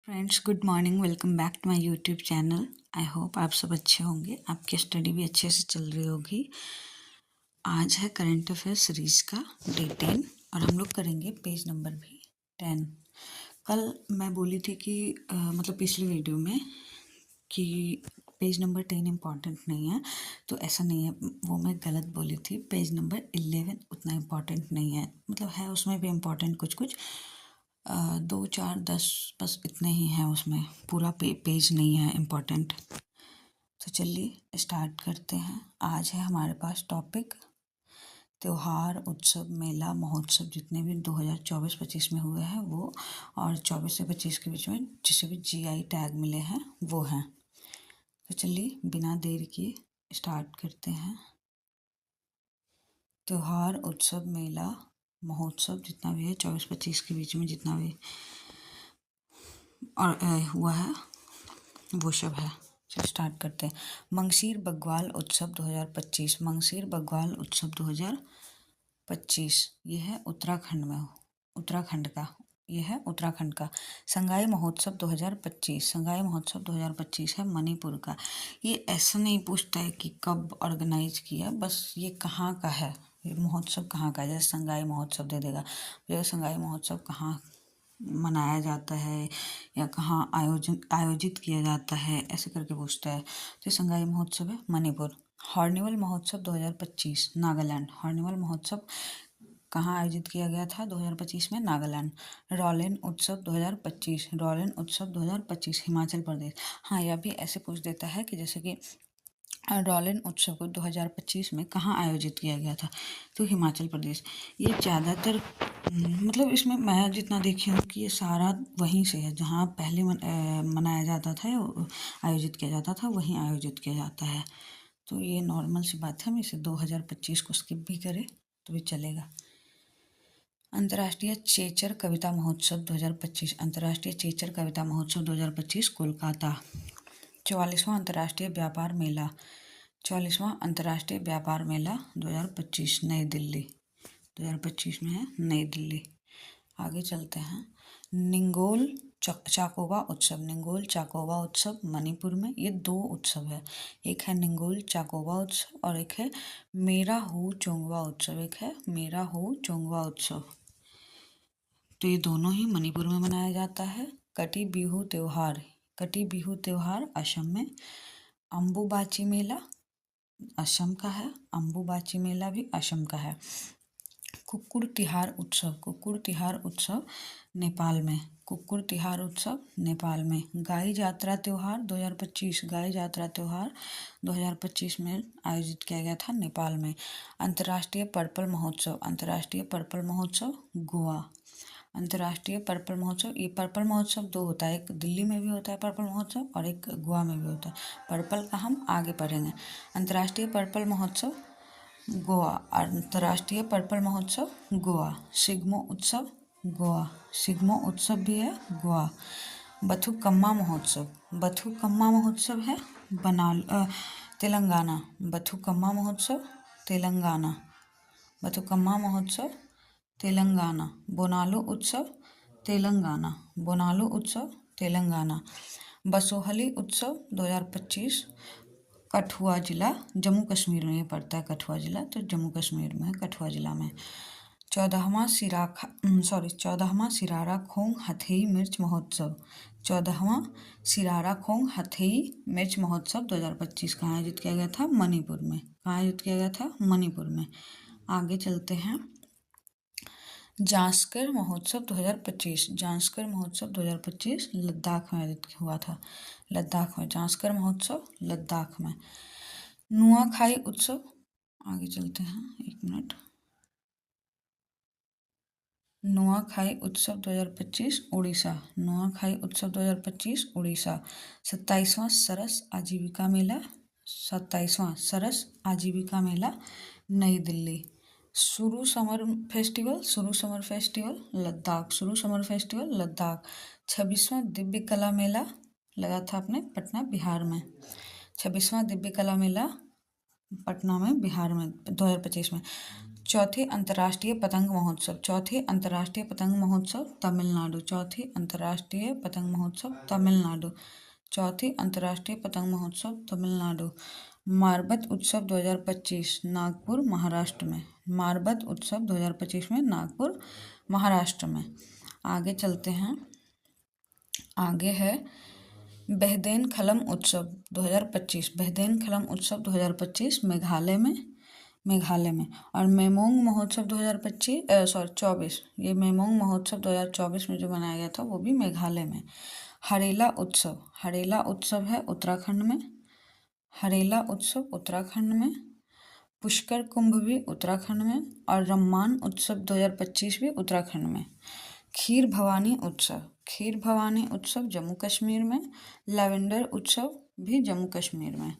Friends, good morning. Welcome back to my YouTube channel. I hope आप सब अच्छे होंगे, आपकी स्टडी भी अच्छे से चल रही होगी। आज है करंट अफेयर सीरीज का डे 10 और हम लोग करेंगे पेज नंबर भी 10। कल मैं बोली थी कि मतलब पिछली वीडियो में कि पेज नंबर 10 इम्पॉर्टेंट नहीं है, तो ऐसा नहीं है, वो मैं गलत बोली थी। पेज नंबर 11 उतना इम्पॉर्टेंट नहीं है, मतलब है उसमें भी इम्पॉर्टेंट कुछ कुछ, 2 4 10 बस इतने ही हैं उसमें, पूरा पेज नहीं है इम्पोर्टेंट। तो चलिए स्टार्ट करते हैं। आज है हमारे पास टॉपिक त्यौहार, उत्सव, मेला, महोत्सव जितने भी 2024-25 में हुए हैं वो, और 24 से 25 के बीच में जिसे भी जीआई टैग मिले हैं वो हैं। तो चलिए बिना देर किए स्टार्ट करते हैं। त्यौहार, उत्सव, मेला, महोत्सव जितना भी है 24-25 के बीच में जितना भी और हुआ है वो सब है। चलिए स्टार्ट करते हैं। मंगसीर बग्वाल उत्सव 2025। मंगसीर बग्वाल उत्सव 2025 ये है उत्तराखंड में, उत्तराखंड का, ये है उत्तराखंड का। संगाई महोत्सव 2025। संगाई महोत्सव 2025 है मणिपुर का। ये ऐसा नहीं पूछता है कि कब ऑर्गेनाइज किया, बस ये कहाँ का है, ये महोत्सव कहाँ का है। जैसे संगाई महोत्सव दे देगा, ये संगाई महोत्सव कहाँ मनाया जाता है या कहाँ आयोजित किया जाता है, ऐसे करके पूछता है। तो संगाई महोत्सव है मणिपुर। हॉर्निवल महोत्सव 2025 नागालैंड। हॉर्निवल महोत्सव कहाँ आयोजित किया गया था 2025 में? नागालैंड। रॉलेन उत्सव 2025। रॉलेन उत्सव 2025 हिमाचल प्रदेश। हाँ, यह भी ऐसे पूछ देता है कि जैसे कि रॉलेन उत्सव को 2025 में कहाँ आयोजित किया गया था, तो हिमाचल प्रदेश। ये ज़्यादातर मतलब इसमें मैं जितना देखी हूँ कि ये सारा वहीं से है जहाँ पहले मनाया जाता था, आयोजित किया जाता था, वहीं आयोजित किया जाता है। तो ये नॉर्मल सी बात है, हम इसे 2025 को स्किप भी करें तो भी चलेगा। अंतर्राष्ट्रीय चेचर कविता महोत्सव 2025। अंतर्राष्ट्रीय चेचर कविता महोत्सव 2025 कोलकाता। 44वां अंतर्राष्ट्रीय व्यापार मेला। 44वां अंतर्राष्ट्रीय व्यापार मेला 2025 नई दिल्ली। 2025 में है नई दिल्ली। आगे चलते हैं। निंगोल चाकोबा उत्सव। निंगोल चाकोबा उत्सव मणिपुर में। ये दो उत्सव है, एक है निंगोल चाकोबा उत्सव और एक है मेरा हू चोंगवा उत्सव। एक है मेरा हू चोंगवा उत्सव। तो ये दोनों ही मणिपुर में मनाया जाता है। कटी बिहू त्योहार। कटी बिहू त्योहार असम में। अम्बुबाची मेला असम का है। अम्बुबाची मेला भी असम का है। कुक्कुर तिहार उत्सव। कुक्कुर तिहार उत्सव नेपाल में। कुक्कुर तिहार उत्सव नेपाल में। गाई यात्रा त्योहार 2025। गाई यात्रा त्योहार 2025 में आयोजित किया गया था नेपाल में। अंतर्राष्ट्रीय पर्पल महोत्सव। अंतर्राष्ट्रीय पर्पल महोत्सव गोवा। अंतर्राष्ट्रीय पर्पल महोत्सव, ये पर्पल महोत्सव दो होता है, एक दिल्ली में भी होता है पर्पल महोत्सव और एक गोवा में भी होता है। पर्पल का हम आगे पढ़ेंगे। अंतर्राष्ट्रीय पर्पल महोत्सव गोवा। अंतर्राष्ट्रीय पर्पल महोत्सव गोवा। सिग्मो उत्सव गोवा। सिग्मो उत्सव भी है गोवा। बथुकम्मा महोत्सव। बथुकम्मा महोत्सव है तेलंगाना। बथुकम्मा महोत्सव तेलंगाना। बथुकम्मा महोत्सव तेलंगाना। बोनालो उत्सव तेलंगाना। बोनालो उत्सव तेलंगाना। बसोहली उत्सव 2025 कठुआ जिला जम्मू कश्मीर में ये पड़ता है। कठुआ जिला तो जम्मू कश्मीर में है, कठुआ जिला में। 14वां सिरारा खोंग हथेई मिर्च महोत्सव। 14वां सिरारा खोंग हथेई मिर्च महोत्सव 2025 कहाँ आयोजित किया गया था? मणिपुर में। कहाँ आयोजित किया गया था? मणिपुर में। आगे चलते हैं। जांस्कर महोत्सव 2025। जांस्कर महोत्सव 2025 लद्दाख में आयोजित हुआ था। लद्दाख में जांस्कर महोत्सव लद्दाख में। नुआखाई उत्सव, आगे चलते हैं, एक मिनट। नुआखाई उत्सव 2025 उड़ीसा। नुआखाई उत्सव 2025 उड़ीसा। 27वां सरस आजीविका मेला। 27वां सरस आजीविका मेला नई दिल्ली। शुरू समर फेस्टिवल। शुरू समर फेस्टिवल लद्दाख। शुरू समर फेस्टिवल लद्दाख। 26वां दिव्य कला मेला लगा था अपने पटना बिहार में। 26वां दिव्य कला मेला पटना में बिहार में 2025 में। चौथे अंतर्राष्ट्रीय पतंग महोत्सव, चौथे अंतर्राष्ट्रीय पतंग महोत्सव तमिलनाडु, चौथे अंतर्राष्ट्रीय पतंग महोत्सव तमिलनाडु, चौथे अंतर्राष्ट्रीय पतंग महोत्सव तमिलनाडु। मारबत उत्सव 2025 नागपुर महाराष्ट्र में, मारबत उत्सव 2025 में नागपुर महाराष्ट्र में। आगे चलते हैं, आगे है बेहदेन खलम उत्सव 2025, बेहदेन खलम उत्सव 2025 मेघालय में, मेघालय में। और मेमोंग महोत्सव 24, ये मेमोंग महोत्सव 2024 में जो मनाया गया था वो भी मेघालय में। हरेला उत्सव, हरेला उत्सव है उत्तराखंड में, हरेला उत्सव उत्तराखंड में। पुष्कर कुंभ भी उत्तराखंड में, और रम्मान उत्सव 2025 भी उत्तराखंड में। खीर भवानी उत्सव, खीर भवानी उत्सव जम्मू कश्मीर में। लैवेंडर उत्सव भी जम्मू कश्मीर में।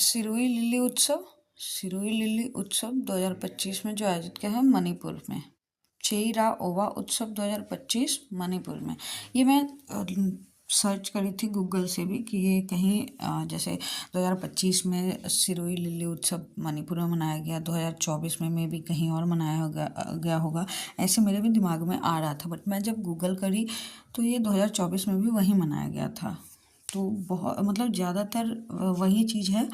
सिरोही लिली उत्सव, सिरोही लिली उत्सव 2025 में जो आयोजित किया है मणिपुर में। चेईरा ओवा उत्सव 2025 मणिपुर में। ये मैं सर्च करी थी गूगल से भी कि ये कहीं जैसे 2025 में सिरोही लिली उत्सव मणिपुर में मनाया गया, 2024 में भी कहीं और मनाया गया होगा, ऐसे मेरे भी दिमाग में आ रहा था। बट मैं जब गूगल करी तो ये 2024 में भी वहीं मनाया गया था। तो बहुत मतलब ज़्यादातर वही चीज़ है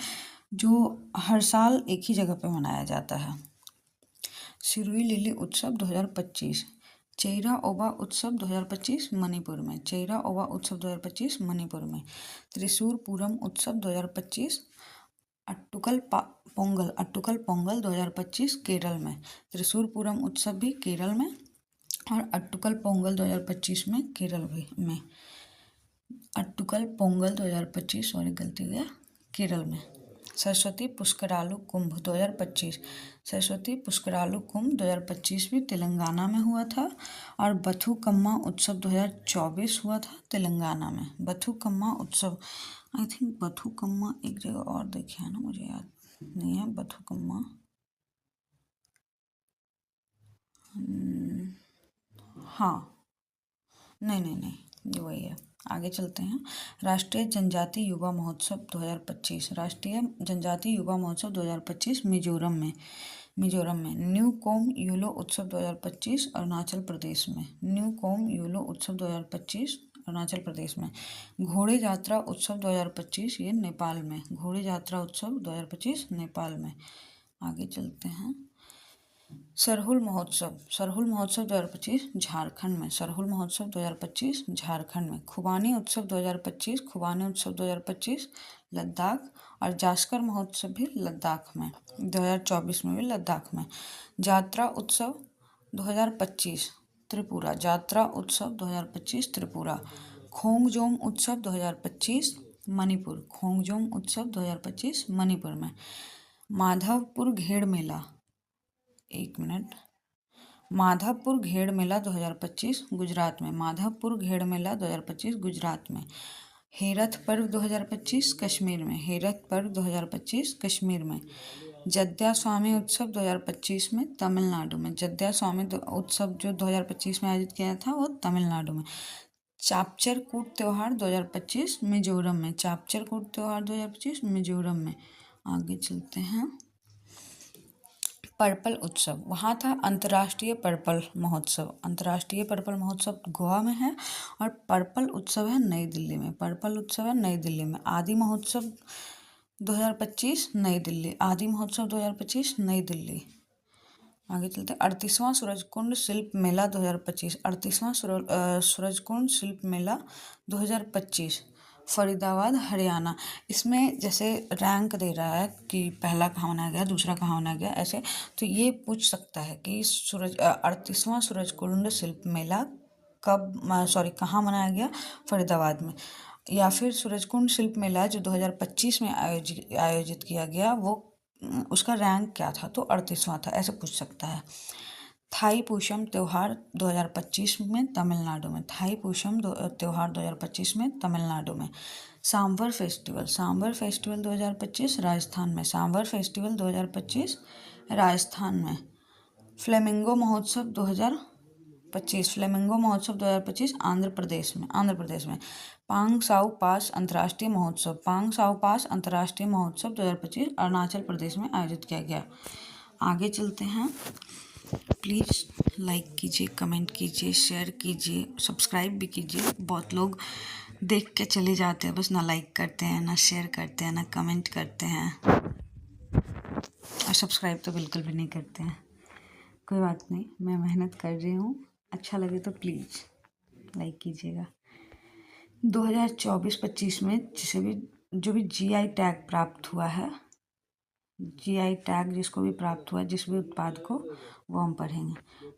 जो हर साल एक ही जगह पे मनाया जाता है। सिरोही लिली उत्सव 2025, चेईरा ओवा उत्सव 2025 मणिपुर में, चेईरा ओवा उत्सव 2025 मणिपुर में। त्रिशूर पूरम उत्सव 2025, अट्टुकल पोंगल 2025 केरल में। त्रिशूर पूरम उत्सव भी केरल में और अट्टुकल पोंगल 2025 में केरल में। अट्टुकल पोंगल 2025 सॉरी गलती हो गया, केरल में। सरस्वती पुष्करालु कुंभ 2025, सरस्वती पुष्करालु कुंभ 2025 भी तेलंगाना में हुआ था। और बथुकम्मा उत्सव 2024 हुआ था तेलंगाना में। बथुकम्मा उत्सव, आई थिंक बथुकम्मा एक जगह और देखे है ना, मुझे याद नहीं है। बथुकम्मा हाँ, नहीं ये वही है। आगे चलते हैं। राष्ट्रीय जनजाति युवा महोत्सव 2025, राष्ट्रीय जनजाति युवा महोत्सव 2025 मिजोरम में, मिजोरम में। न्यू कोम यूलो उत्सव 2025 अरुणाचल प्रदेश में, न्यू कोम यूलो उत्सव 2025 अरुणाचल प्रदेश में। घोड़े यात्रा उत्सव 2025 ये नेपाल में, घोड़े यात्रा उत्सव 2025 नेपाल में। आगे चलते हैं। सरहुल महोत्सव, सरहुल महोत्सव 2025 झारखंड में, सरहुल महोत्सव 2025 झारखंड में। खुबानी उत्सव 2025, खुबानी उत्सव 2025 लद्दाख। और जास्कर महोत्सव भी लद्दाख में, 2024 में भी लद्दाख में। यात्रा उत्सव 2025 त्रिपुरा, यात्रा उत्सव 2025 त्रिपुरा। खोंगजोम उत्सव 2025 मणिपुर, खोंगजोम उत्सव 2025 मणिपुर में। माधवपुर घेड़ मेला, एक मिनट, माधवपुर घेड़ मेला 2025 गुजरात में, माधवपुर घेड़ मेला 2025 गुजरात में। हेरथ पर्व 2025 कश्मीर में, हेरथ पर्व 2025 कश्मीर में। जद्या स्वामी उत्सव 2025 में तमिलनाडु में, जद्या स्वामी उत्सव जो 2025 में आयोजित किया था वो तमिलनाडु में। चापचर कूट त्यौहार 2025 मिजोरम में, चापचर कूट त्यौहार 2025 मिजोरम में। आगे चलते हैं। पर्पल उत्सव, वहाँ था अंतर्राष्ट्रीय पर्पल महोत्सव, अंतर्राष्ट्रीय पर्पल महोत्सव गोवा में है। और पर्पल उत्सव है नई दिल्ली में, पर्पल उत्सव है नई दिल्ली में। आदि महोत्सव 2025 नई दिल्ली, आदि महोत्सव 2025 नई दिल्ली। आगे चलते 38वां सूरजकुंड शिल्प मेला 2025, 38वां सूरजकुंड शिल्प मेला 2025 फरीदाबाद हरियाणा। इसमें जैसे रैंक दे रहा है कि पहला कहाँ मनाया गया, दूसरा कहाँ मनाया गया, ऐसे। तो ये पूछ सकता है कि 38वां सूरजकुंड शिल्प मेला कहाँ मनाया गया, फरीदाबाद में। या फिर सूरजकुंड शिल्प मेला जो 2025 में आयोजित किया गया वो उसका रैंक क्या था, तो 38वां था, ऐसे पूछ सकता है। थाई पूषम त्यौहार 2025 में तमिलनाडु में, थाई पूषम त्यौहार 2025 में तमिलनाडु में। सांभर फेस्टिवल, सांभर फेस्टिवल 2025 राजस्थान में, सांभर फेस्टिवल 2025 राजस्थान में। फ्लेमिंगो महोत्सव 2025, फ्लेमिंगो महोत्सव 2025 आंध्र प्रदेश में, आंध्र प्रदेश में। पांग साउ पास अंतर्राष्ट्रीय महोत्सव, पांग साउ पास अंतर्राष्ट्रीय महोत्सव 2025 अरुणाचल प्रदेश में आयोजित किया गया। आगे चलते हैं। प्लीज़ लाइक कीजिए, कमेंट कीजिए, शेयर कीजिए, सब्सक्राइब भी कीजिए। बहुत लोग देख के चले जाते हैं, बस ना लाइक करते हैं, ना शेयर करते हैं, ना कमेंट करते हैं, और सब्सक्राइब तो बिल्कुल भी नहीं करते हैं। कोई बात नहीं, मैं मेहनत कर रही हूँ, अच्छा लगे तो प्लीज़ लाइक कीजिएगा। 2024-25 में जो भी जीआई टैग प्राप्त हुआ है, जीआई टैग जिसको भी प्राप्त हुआ है, जिस भी उत्पाद को, वो हम पढ़ेंगे।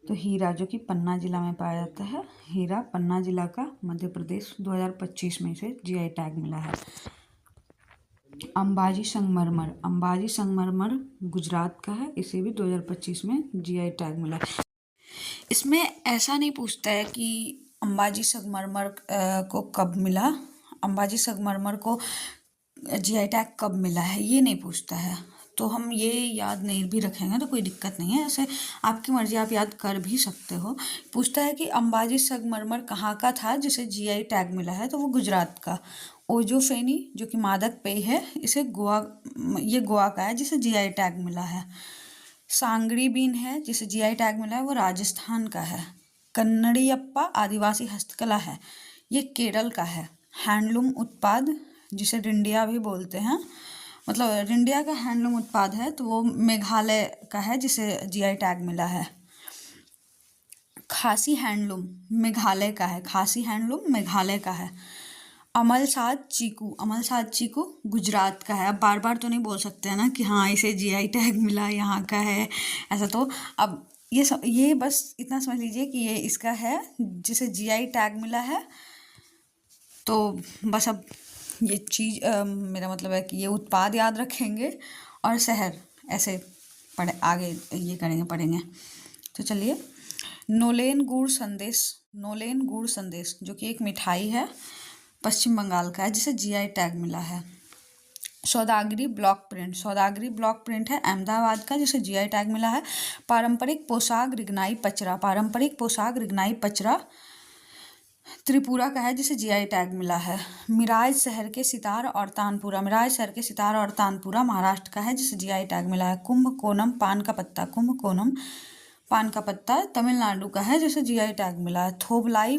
तो हीरा, जो कि पन्ना जिला में पाया जाता है, हीरा पन्ना जिला का, मध्य प्रदेश, 2025 में इसे जीआई टैग मिला है। अंबाजी संगमरमर गुजरात का है, इसे भी 2025 में जीआई टैग मिला है। इसमें ऐसा नहीं पूछता है कि अंबाजी संगमरमर को कब मिला, अंबाजी संगमरमर को जीआई टैग कब मिला है, ये नहीं पूछता है। तो हम ये याद नहीं भी रखेंगे तो कोई दिक्कत नहीं है, ऐसे आपकी मर्जी, आप याद कर भी सकते हो। पूछता है कि अंबाजी संगमरमर कहाँ का था जिसे जीआई टैग मिला है, तो वो गुजरात का। ओजोफेनी, जो कि मादक पेय है, इसे गोवा का है, जिसे जीआई टैग मिला है। सांगरी बीन है, जिसे जीआई टैग मिला है, वो राजस्थान का है। कन्नड़ियप्पा आदिवासी हस्तकला है, ये केरल का है। हैंडलूम उत्पाद, जिसे रिंडिया भी बोलते हैं, मतलब रिंडिया का हैंडलूम उत्पाद है, तो वो मेघालय का है, जिसे जीआई टैग मिला है। खासी हैंडलूम मेघालय का है, खासी हैंडलूम मेघालय का है। अमलसाद चीकू गुजरात का है। अब बार बार तो नहीं बोल सकते हैं ना कि हाँ इसे जीआई टैग मिला, यहाँ का है, ऐसा। तो अब ये बस इतना समझ लीजिए कि ये इसका है जिसे जीआई टैग मिला है। तो बस अब ये चीज़ मेरा मतलब है कि ये उत्पाद याद रखेंगे और शहर ऐसे आगे ये पढ़ेंगे। तो चलिए, नोलेन गुड़ संदेश जो कि एक मिठाई है, पश्चिम बंगाल का है, जिसे जीआई टैग मिला है। सौदागरी ब्लॉक प्रिंट है अहमदाबाद का, जिसे जीआई टैग मिला है। पारंपरिक पोशाक रिगनाई पचरा त्रिपुरा का है, जिसे जीआई टैग मिला है। मिराज शहर के सितार और तानपुरा महाराष्ट्र का है, जिसे जीआई टैग मिला है। कुंभकोनम पान का पत्ता तमिलनाडु का है, जिसे जीआई टैग मिला है। थोवलाई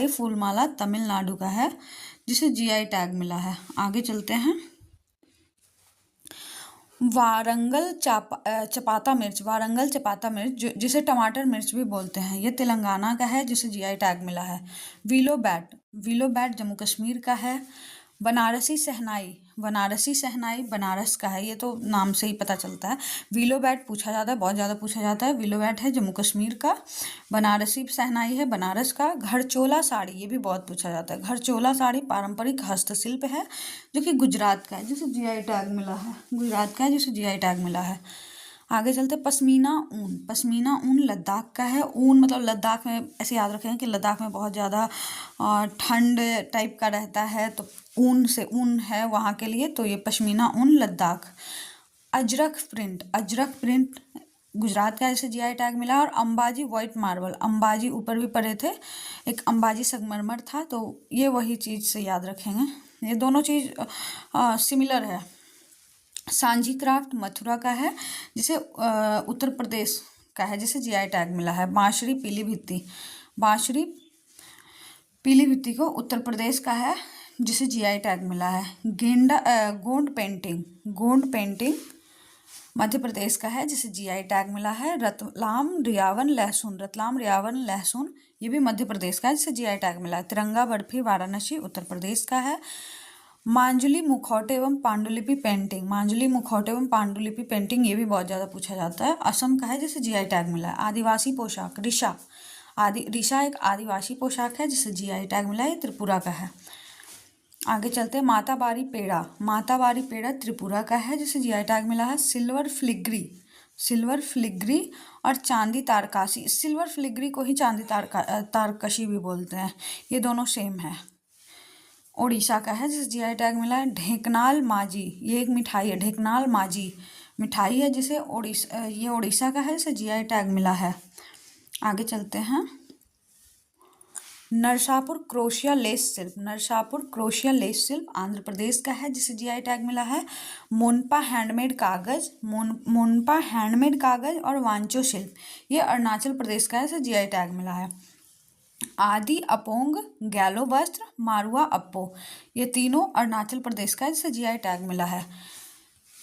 फूलमाला तमिलनाडु का है, जिसे जीआई टैग मिला है। आगे चलते हैं। वारंगल चपाता मिर्च जिसे टमाटर मिर्च भी बोलते हैं, ये तेलंगाना का है, जिसे जीआई टैग मिला है। विलो बैट जम्मू कश्मीर का है। बनारसी सहनाई बनारस का है, ये तो नाम से ही पता चलता है। विलो बैट पूछा जाता है, बहुत ज़्यादा पूछा जाता है। विलो बैट है जम्मू कश्मीर का। बनारसी सहनाई है बनारस का। घरचोला साड़ी, ये भी बहुत पूछा जाता है। घरचोला साड़ी पारंपरिक हस्तशिल्प है, जो कि गुजरात का है, जिसे जीआई टैग मिला है। आगे चलते, पश्मीना ऊन लद्दाख का है। ऊन मतलब लद्दाख में, ऐसे याद रखें कि लद्दाख में बहुत ज़्यादा ठंड टाइप का रहता है, तो ऊन है वहाँ के लिए, तो ये पश्मीना ऊन लद्दाख। अजरक प्रिंट गुजरात का, जैसे जीआई टैग मिला। और अंबाजी व्हाइट मार्बल, अंबाजी ऊपर भी पढ़े थे, एक अंबाजी संगमरमर था, तो ये वही चीज़ से याद रखेंगे, ये दोनों चीज़ सिमिलर है। सांझी क्राफ्ट मथुरा का है, जिसे उत्तर प्रदेश का है, जिसे जीआई टैग मिला है। बांसुरी पीली भित्ती को उत्तर प्रदेश का है, जिसे जीआई टैग मिला है। गोंड पेंटिंग मध्य प्रदेश का है, जिसे जीआई टैग मिला है। रतलाम रियावन लहसुन ये भी मध्य प्रदेश का है, जिसे जीआई टैग मिला है। तिरंगा बर्फी वाराणसी उत्तर प्रदेश का है। मांजुली मुखौटे एवं पांडुलिपि पेंटिंग ये भी बहुत ज़्यादा पूछा जाता है, असम का है, जिसे जीआई टैग मिला है। आदिवासी पोशाक रिशा एक आदिवासी पोशाक है, जिसे जीआई टैग मिला है, त्रिपुरा का है। आगे चलते हैं। माताबारी पेड़ा त्रिपुरा का है, जिसे जीआई टैग मिला है। सिल्वर फिलिग्री और चांदी तारकाशी, सिल्वर फिलिग्री को ही चांदी तारकशी भी बोलते हैं, ये दोनों सेम है। ओडिशा का है, जिसे जीआई टैग मिला है। ढेंकनाल माजी, ये एक मिठाई है, ढेंकनाल माजी मिठाई है, जिसे ये ओडिशा का है, जिसे जीआई टैग मिला है। आगे चलते हैं। नरसापुर क्रोशिया लेस शिल्प, नरसापुर क्रोशिया लेस शिल्प आंध्र प्रदेश का है जिसे जीआई टैग मिला है। मोनपा हैंडमेड कागज, मोनपा हैंडमेड कागज और वांचो शिल्प ये अरुणाचल प्रदेश का है, इसे जीआई टैग मिला है। आदि अपोंग गैलो वस्त्र, मारुआ अप्पो ये तीनों अरुणाचल प्रदेश का है, जिसे जीआई टैग मिला है।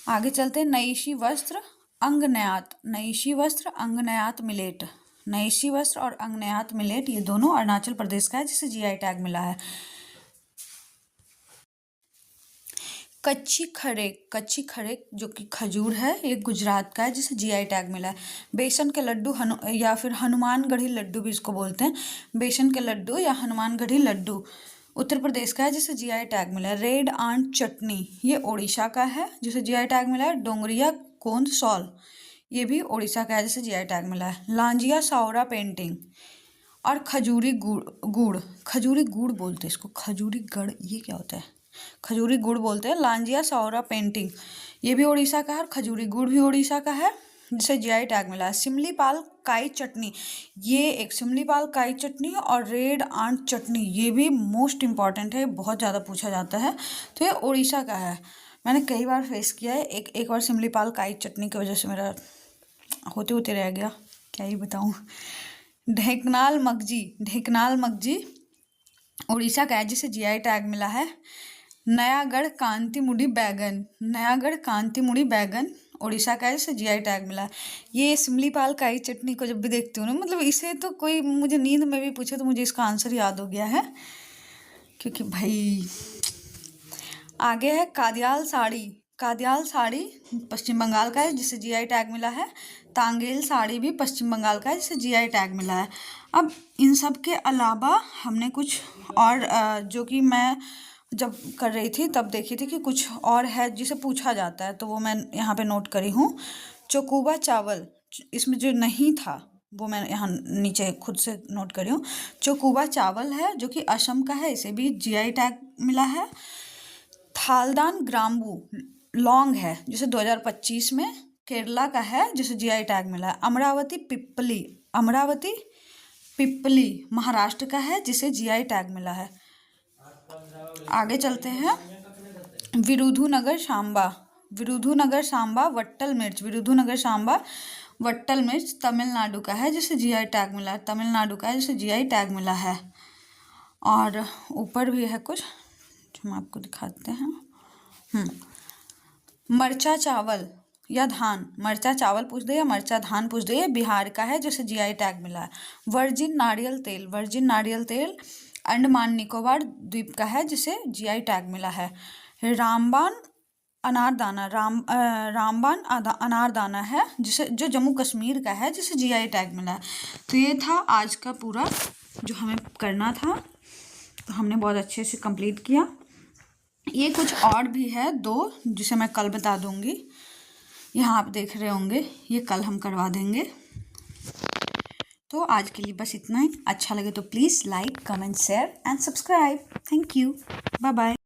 आगे चलते हैं, नईशी वस्त्र अंगनयात, नईशी वस्त्र अंगनयात मिलेट, नईशी वस्त्र और अंगनयात मिलेट ये दोनों अरुणाचल प्रदेश का है, जिसे जीआई टैग मिला है। कच्ची खरेक, कच्ची खरेक जो कि खजूर है, ये गुजरात का है, जिसे जीआई टैग मिला है। बेसन के लड्डू या फिर हनुमानगढ़ी लड्डू भी इसको बोलते हैं, बेसन के लड्डू या हनुमानगढ़ी लड्डू उत्तर प्रदेश का है, जिसे जीआई टैग मिला है। रेड आंट चटनी ये ओडिशा का है, जिसे जीआई टैग मिला है। डोंगरिया कोंद सॉल ये भी ओडिशा का है, जिसे जीआई टैग मिला है। लांजिया सावरा पेंटिंग और खजूरी गुड़, खजूरी गुड़ बोलते हैं इसको, खजूरी गढ़ ये क्या होता है, खजूरी गुड़ बोलते हैं। लांजिया सावरा पेंटिंग ये भी ओडिशा का है और खजूरी गुड़ भी ओडिशा का है, जिसे जीआई टैग मिला है। सिमलीपाल काई चटनी ये एक, सिमलीपाल काई चटनी और रेड आंट चटनी ये भी मोस्ट इम्पॉर्टेंट है, बहुत ज़्यादा पूछा जाता है, तो ये ओडिशा का है। मैंने कई बार फेस किया है, एक बार सिमलीपाल काई चटनी की वजह से मेरा होते होते रह गया, क्या ही बताऊँ। ढेकनाल मगजी, ढेकनाल मगजी उड़ीसा का है, जिसे जीआई टैग मिला है। नयागढ़ कांतीमुड़ी बैगन, नयागढ़ कांतीमुड़ी बैगन उड़ीसा का है, जिसे जीआई टैग मिला है। ये सिमलीपाल काई चटनी को जब भी देखती हूँ ना, मतलब इसे तो कोई मुझे नींद में भी पूछे तो मुझे इसका आंसर याद हो गया है, क्योंकि भाई। आगे है कादियाल साड़ी, कादियाल साड़ी पश्चिम बंगाल का है, जिसे जीआई टैग मिला है। तांगेल साड़ी भी पश्चिम बंगाल का है, जिसे जीआई टैग मिला है। अब इन सब के अलावा हमने कुछ और जो कि मैं जब कर रही थी तब देखी थी कि कुछ और है जिसे पूछा जाता है, तो वो मैं यहाँ पे नोट करी हूँ। चोकुबा चावल, इसमें जो नहीं था वो मैं यहाँ नीचे खुद से नोट करी हूँ। चोकुबा चावल है जो कि असम का है, इसे भी जीआई टैग मिला है। थालदान ग्राम्बू लौंग है, जिसे 2025 में केरला का है, जिसे जीआई टैग मिला है। अमरावती पिप्पली, अमरावती पिप्पली महाराष्ट्र का है, जिसे जीआई टैग मिला है। आगे चलते हैं, विरुधुनगर सांबा, विरुधुनगर सांबा वट्टल मिर्च, विरुधुनगर सांबा वट्टल मिर्च तमिलनाडु का है, जिसे जीआई टैग मिला है, तमिलनाडु का है, जिसे जीआई टैग मिला है। और ऊपर भी है कुछ जो हम आपको दिखाते हैं। मरचा चावल या धान, मरचा चावल पूछ दे या मरचा धान पूछ दे, ये बिहार का है, जिसे जीआई टैग मिला है। वर्जिन नारियल तेल, वर्जिन नारियल तेल अंडमान निकोबार द्वीप का है, जिसे जीआई टैग मिला है। रामबान अनारदाना, रामबान अनारदाना है, जिसे जो जम्मू कश्मीर का है, जिसे जीआई टैग मिला है। तो ये था आज का पूरा जो हमें करना था, तो हमने बहुत अच्छे से कंप्लीट किया। ये कुछ और भी है दो, जिसे मैं कल बता दूंगी, यहाँ आप देख रहे होंगे, ये कल हम करवा देंगे। तो आज के लिए बस इतना ही। अच्छा लगे तो please like, comment, share and subscribe. Thank you, bye bye.